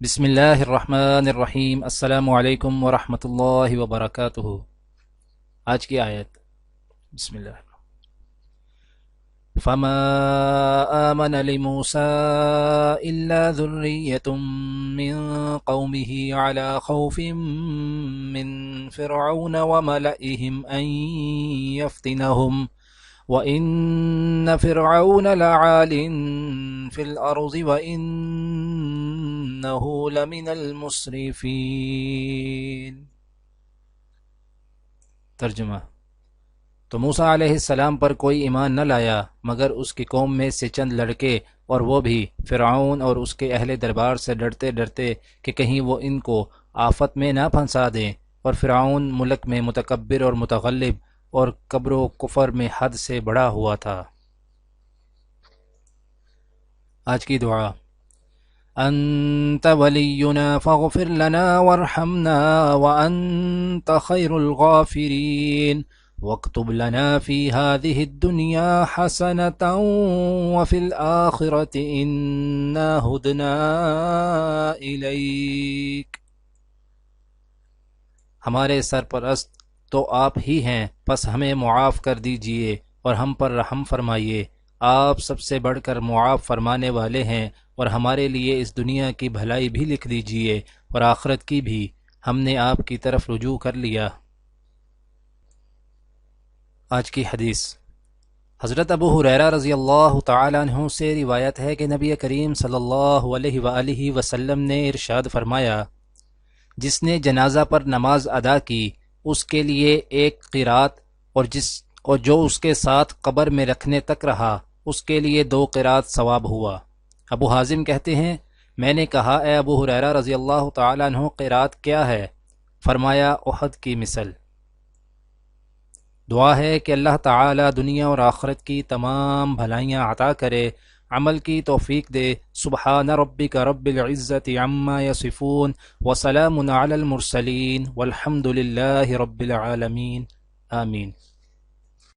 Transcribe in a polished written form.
بسم اللہ الرحمن الرحیم۔ السلام علیکم ورحمۃ اللہ وبرکاتہ۔ آج کی آیت بسم اللہ۔ فما آمن لموسى إلا ذرية من قومه على خوف من فرعون وملئهم أن يفتنهم وَإِنَّ فِرْعَوْنَ لَعَالٍ فِي الْأَرْضِ وَإِنَّهُ لَمِنَ الْمُسْرِفِينَ۔ ترجمہ: تو موسیٰ علیہ السلام پر کوئی ایمان نہ لایا مگر اس کی قوم میں سے چند لڑکے، اور وہ بھی فرعون اور اس کے اہل دربار سے ڈرتے ڈرتے کہ کہیں وہ ان کو آفت میں نہ پھنسا دیں، اور فرعون ملک میں متکبر اور متغلب اور کبر و کفر میں حد سے بڑا ہوا تھا۔ آج کی دعا: انت ولینا فاغفر لنا وارحمنا وانت خیر الغافرین واکتب لنا فی هذه الدنیا حسنة وفی الآخرة انا ہدنا الیک۔ ہمارے سرپرست تو آپ ہی ہیں، پس ہمیں معاف کر دیجئے اور ہم پر رحم فرمائیے، آپ سب سے بڑھ کر معاف فرمانے والے ہیں، اور ہمارے لیے اس دنیا کی بھلائی بھی لکھ دیجئے اور آخرت کی بھی، ہم نے آپ کی طرف رجوع کر لیا۔ آج کی حدیث: حضرت ابو ہریرہ رضی اللہ تعالیٰ عنہ سے روایت ہے کہ نبی کریم صلی اللہ علیہ وآلہ وسلم نے ارشاد فرمایا، جس نے جنازہ پر نماز ادا کی اس کے لیے ایک قرات، اور جو اس کے ساتھ قبر میں رکھنے تک رہا اس کے لیے 2 قرات ثواب ہوا۔ ابو حازم کہتے ہیں، میں نے کہا، اے ابو ہریرہ رضی اللہ تعالیٰ عنہ، قرات کیا ہے؟ فرمایا، احد کی مثل۔ دعا ہے کہ اللہ تعالی دنیا اور آخرت کی تمام بھلائیاں عطا کرے، عمل کی توفیق دے۔ سبحان ربک رب العزت عما یصفون وسلام علی المرسلین والحمد للہ رب العالمین، آمین۔